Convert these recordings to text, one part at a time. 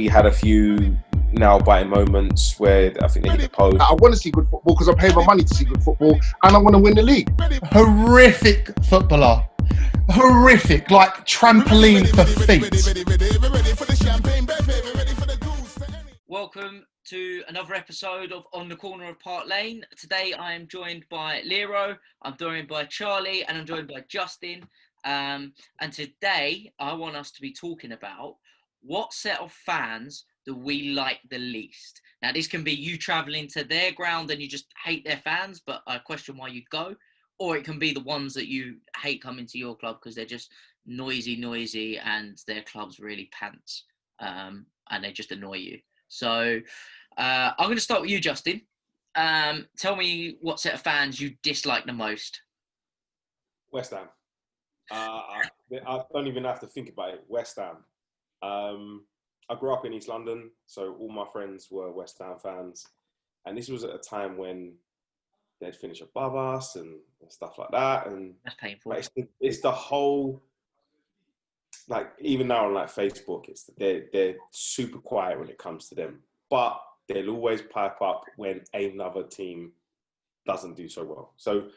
we had a few nail-biting moments where I think they hit the post. I want to see good football because I pay my money to see good football, and I want to win the league. Horrific footballer. Horrific, like trampoline for feet. Welcome to another episode of On the Corner of Park Lane. Today I am joined by Lero, I'm joined by Charlie, and I'm joined by Justin. And today I want us to be talking about what set of fans do we like the least. Now this can be you travelling to their ground and you just hate their fans, but I question why you go. Or it can be the ones that you hate coming to your club because they're just noisy and their club's really pants and they just annoy you. So I'm going to start with you, Justin. Tell me what set of fans you dislike the most. West Ham. I don't even have to think about it. West Ham. I grew up in East London, so all my friends were West Ham fans. And this was at a time when they'd finish above us and stuff like that. And that's painful. It's the whole, like, even now on like Facebook, they're super quiet when it comes to them. But they'll always pipe up when another team doesn't do so well. So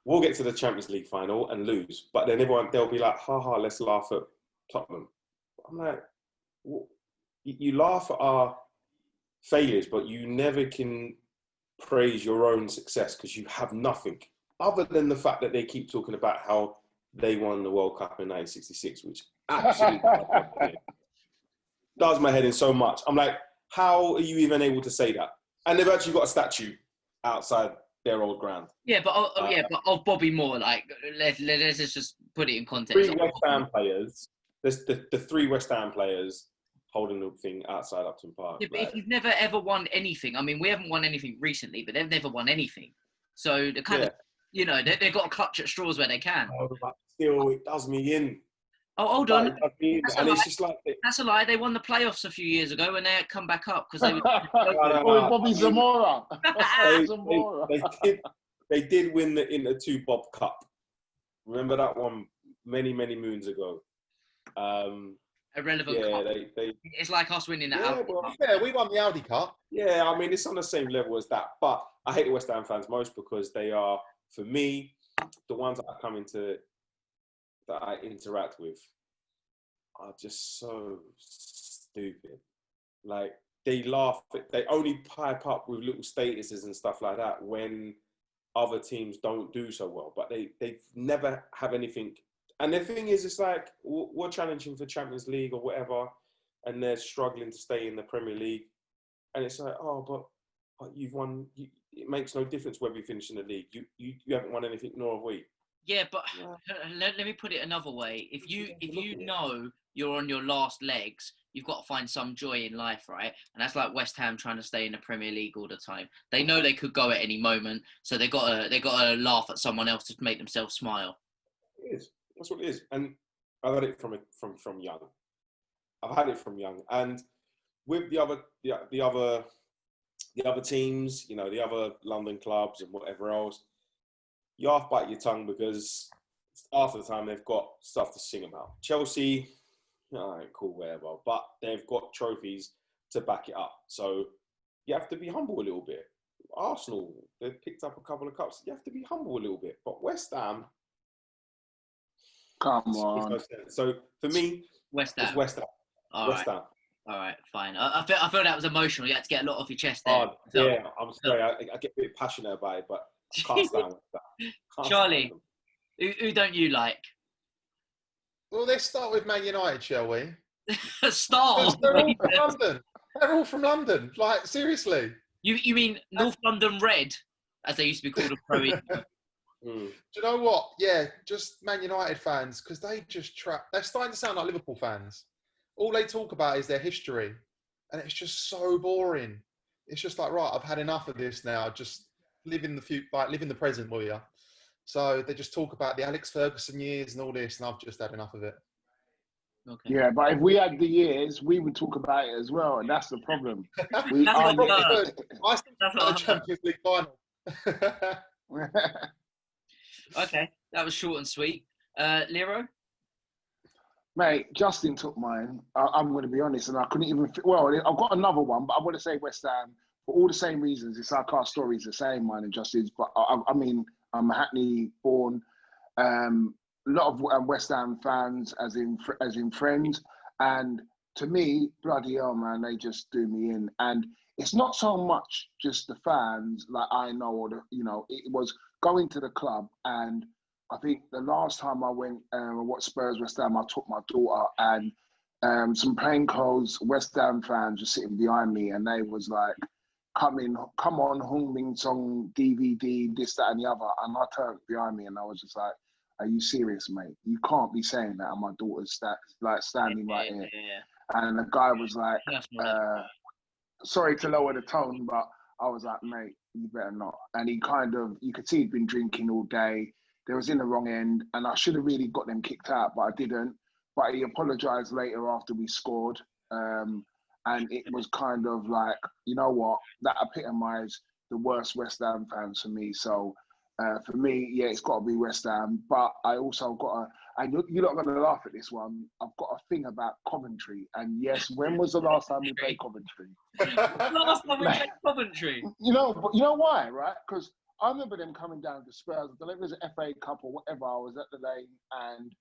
we'll get to the Champions League final and lose. But then they'll be like, let's laugh at Tottenham. I'm like, you laugh at our failures, but you never can praise your own success because you have nothing other than the fact that they keep talking about how they won the World Cup in 1966, which absolutely does my head in so much. I'm like, how are you even able to say that? And they've actually got a statue outside their old ground. Yeah, but of Bobby Moore, like let's just put it in context. Three West Ham players. There's the three West Ham players holding the thing outside Upton Park. Yeah, but if you've never ever won anything, I mean, we haven't won anything recently, but they've never won anything. So they're kind of, you know, they've got to clutch at straws where they can. Oh, but still, it does me in. Oh, hold on. It's just like that's a lie. They won the playoffs a few years ago when they had come back up because they were. Bobby Zamora. They did win the Inter 2 Bob Cup. Remember that one many moons ago. Irrelevant cup. It's like us winning that Audi Cup. Yeah, we won the Audi Cup. Yeah, I mean, it's on the same level as that. But I hate the West Ham fans most because they are, for me, the ones that I interact with are just so stupid. Like, they laugh. They only pipe up with little statuses and stuff like that when other teams don't do so well. But they never have anything. And the thing is, it's like, we're challenging for Champions League or whatever, and they're struggling to stay in the Premier League. And it's like, but you've won. It makes no difference whether you finish in the league. You haven't won anything, nor have we. Yeah, but let me put it another way. If you know you're on your last legs, you've got to find some joy in life, right? And that's like West Ham trying to stay in the Premier League all the time. They know they could go at any moment, so they got to laugh at someone else to make themselves smile. It is. That's what it is. And I've had it from young. I've had it from young. And with the other teams, you know, the other London clubs and whatever else, you half bite your tongue because after the time they've got stuff to sing about. Chelsea, all right, cool, whatever. But they've got trophies to back it up. So you have to be humble a little bit. Arsenal, they've picked up a couple of cups. You have to be humble a little bit. But West Ham, come on. So for me, West Ham. It's West Ham. West Ham. All right, fine. I feel that was emotional. You had to get a lot off your chest there. Yeah, I'm sorry. I get a bit passionate about it, but I can't stand West Ham. Charlie, who don't you like? Well, let's start with Man United, shall we? Start. They're all from London. They're all from London. Like, seriously. You mean North London Red, as they used to be called? Do you know what? Yeah, just Man United fans, because they just they're starting to sound like Liverpool fans. All they talk about is their history, and it's just so boring. It's just like, right, I've had enough of this now. Just live in the present, will you? So they just talk about the Alex Ferguson years and all this, and I've just had enough of it. Okay. Yeah, but if we had the years, we would talk about it as well, and that's the problem. I still the Champions League final. Okay, that was short and sweet. Lero? Mate, Justin took mine. I'm going to be honest, and I couldn't even. Well, I've got another one, but I want to say West Ham for all the same reasons. It's like our story's the same, mine and Justin's. But I mean, I'm a Hackney born. A lot of West Ham fans, as in friends, and to me, bloody hell, man, they just do me in. And it's not so much just the fans, like I know, or it was going to the club. And I think the last time I went and watched Spurs West Ham, I took my daughter, and some plainclothes West Ham fans were sitting behind me, and they was like, come on, Hung Min Song DVD, this, that, and the other. And I turned behind me, and I was just like, are you serious, mate? You can't be saying that. And my daughter's standing right here. Yeah. And the guy was like, sorry to lower the tone, but I was like, mate, you better not. And he kind of, you could see he'd been drinking all day. They was in the wrong end, and I should have really got them kicked out, but I didn't. But he apologised later after we scored. And it was kind of like, you know what, that epitomised the worst West Ham fans for me. So for me, yeah, it's got to be West Ham. But I also got a, and you're not going to laugh at this one, I've got a thing about Coventry. And yes, when was the last time we played Coventry? Last time we played Coventry. But you know why, right? Because I remember them coming down to Spurs. I don't know if it was an FA Cup or whatever. I was at the lane, and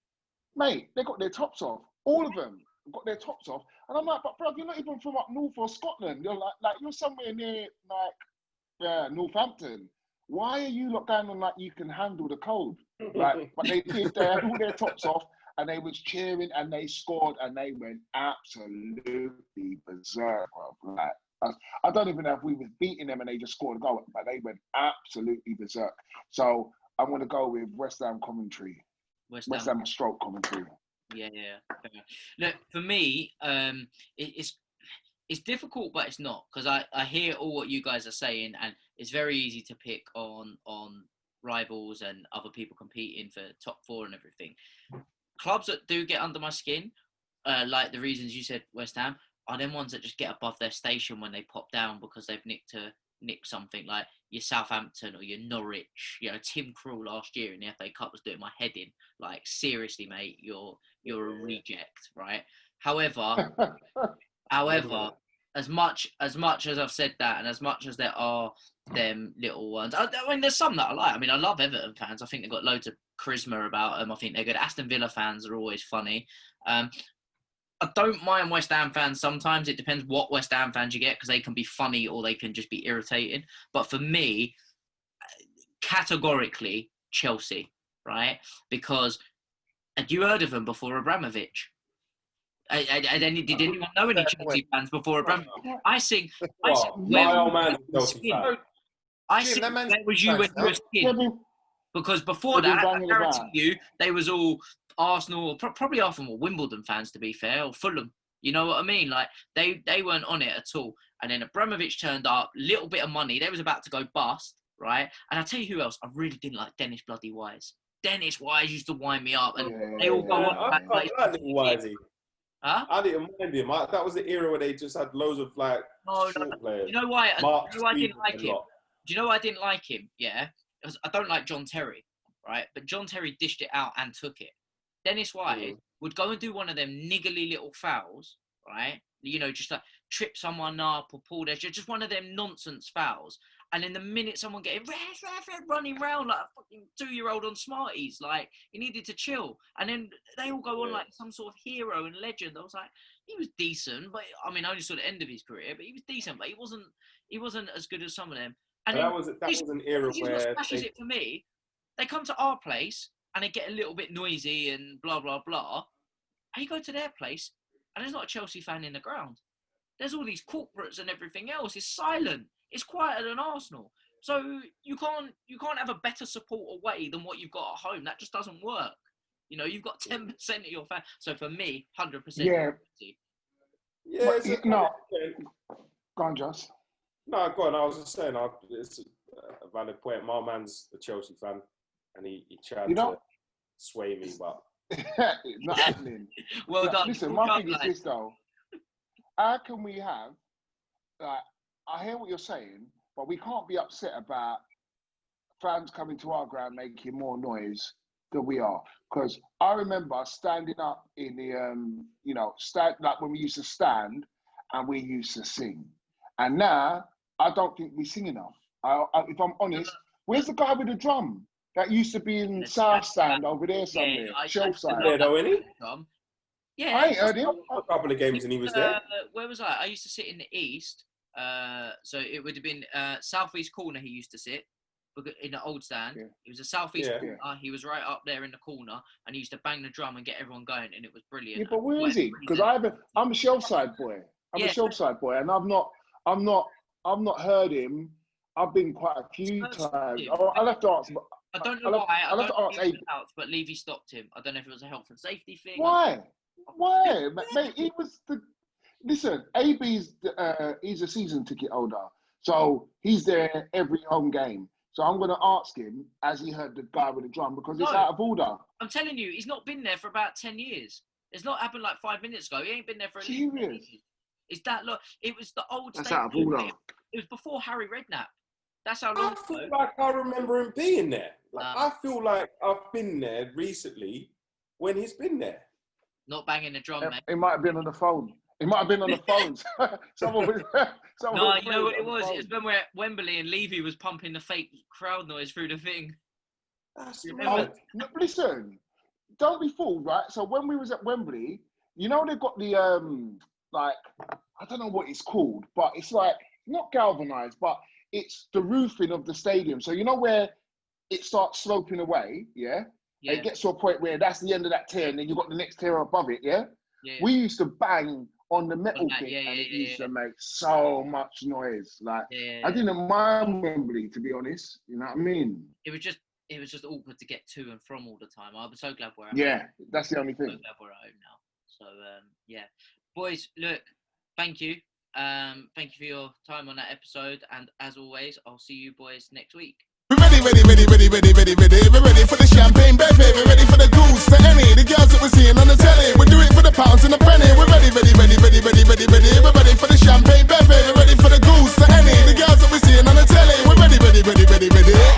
mate, they got their tops off. All of them got their tops off. And I'm like, but bro, you're not even from up north or Scotland. You're like you're somewhere near Northampton. Why are you not going on like you can handle the cold? Like, but they did. They had all their tops off, and they was cheering, and they scored, and they went absolutely berserk, bro. Like, I don't even know if we was beating them and they just scored a goal, but they went absolutely berserk. So I'm going to go with West Ham Coventry. West Ham stroke Coventry. Yeah. Look, for me, it's difficult, but it's not, because I hear all what you guys are saying, and it's very easy to pick on rivals and other people competing for top four and everything. Clubs that do get under my skin, like the reasons you said, West Ham, are them ones that just get above their station when they pop down because they've nicked something, like your Southampton or your Norwich. You know, Tim Krul last year in the FA Cup was doing my head in. Like, seriously, mate, you're a reject, right? However, as much as I've said that, and as much as there are them little ones, I mean, there's some that I like. I mean, I love Everton fans. I think they've got loads of charisma about them. I think they're good. Aston Villa fans are always funny. I don't mind West Ham fans sometimes. It depends what West Ham fans you get, because they can be funny or they can just be irritating. But for me, categorically, Chelsea, right? Because had you heard of them before Abramovich? Did anyone know any Chelsea fans before Abramovich? I think my old man's a Chelsea fan. I think that was you when you were skin. Because before that, I guarantee you, they was all Arsenal, probably Arsenal or Wimbledon fans, to be fair, or Fulham. You know what I mean? Like, they weren't on it at all. And then Abramovich turned up, little bit of money. They was about to go bust, right? And I tell you who else I really didn't like: Dennis bloody Wise. Dennis Wise used to wind me up, and they all go on. I like little Wisey. Huh? I didn't mind him. That was the era where they just had loads of short players. You know why? I didn't like him? Do you know why I didn't like him? Yeah, because I don't like John Terry, right? But John Terry dished it out and took it. Dennis Wise would go and do one of them niggly little fouls, right? You know, just like trip someone up or pull their, just one of them nonsense fouls. And in the minute someone getting running around like a fucking 2-year-old on Smarties, like, he needed to chill. And then they all go on like some sort of hero and legend. I was like, he was decent, but I mean, I only saw the end of his career, but he was decent, but he wasn't as good as some of them. And that was an era where what smashes it for me. They come to our place and they get a little bit noisy and blah blah blah. And you go to their place and there's not a Chelsea fan in the ground. There's all these corporates and everything else. It's silent. It's quieter than Arsenal. So you can't have a better support away than what you've got at home. That just doesn't work. You know, you've got 10% of your fans. So for me, 100%. Yeah. Yeah. No. Go on, Joss. No, go on. I was just saying, it's a valid point. My man's a Chelsea fan, and he tried to sway me, but it's not happening. Well done. Listen, my thing is this though. How can we have, I hear what you're saying, but we can't be upset about fans coming to our ground making more noise than we are. Because I remember standing up in the, like when we used to stand and we used to sing. And now, I don't think we sing enough. If I'm honest, where's the guy with the drum that used to be in South Stand over there somewhere, shelf side? There though, isn't he? Yeah, I ain't heard him. A couple of games and he was there. Where was I? I used to sit in the east. So it would have been southeast corner. He used to sit in the old stand. Yeah. It was a southeast corner. Yeah. He was right up there in the corner, and he used to bang the drum and get everyone going, and it was brilliant. Yeah, but where is he? Because I'm a shelf side boy. I'm a shelf side boy, and I've not heard him. I've been quite a few times. I'll have to ask. I don't know why. I'll have to ask Abe. But Levy stopped him. I don't know if it was a health and safety thing. Why? Mate, he was the... Listen, AB's he's a season ticket holder. So he's there every home game. So I'm going to ask him, has he heard the guy with the drum? Because it's out of order. I'm telling you, he's not been there for about 10 years. It's not happened like 5 minutes ago. He ain't been there for Serious? It's that look. It was the old That's stadium. out of order. It was before Harry Redknapp. That's how long I feel like I remember him being there. I feel like I've been there recently when he's been there. Not banging the drum, mate. It might have been on the phone. It might have been on the phones. No, you know what it was? It was when we're at Wembley and Levy was pumping the fake crowd noise through the thing. That's No, listen, don't be fooled, right? So when we was at Wembley, you know they've got the I don't know what it's called, but it's like not galvanized, but it's the roofing of the stadium. So you know where it starts sloping away, yeah? And it gets to a point where that's the end of that tier, and then you've got the next tier above it, yeah? We used to bang on the metal thing, and it used to make so much noise. Like I didn't mind Wembley, to be honest. You know what I mean? It was just awkward to get to and from all the time. I'm so glad we're at home. That's the only thing. I'm so glad we're at home now. So boys, look, thank you. Thank you for your time on that episode, and as always, I'll see you boys next week. We're ready. We're ready for the champagne, baby. We're ready for the goose, the Emmy, the girls that we're seeing on the telly. We do it for the pounds and the penny. We're ready.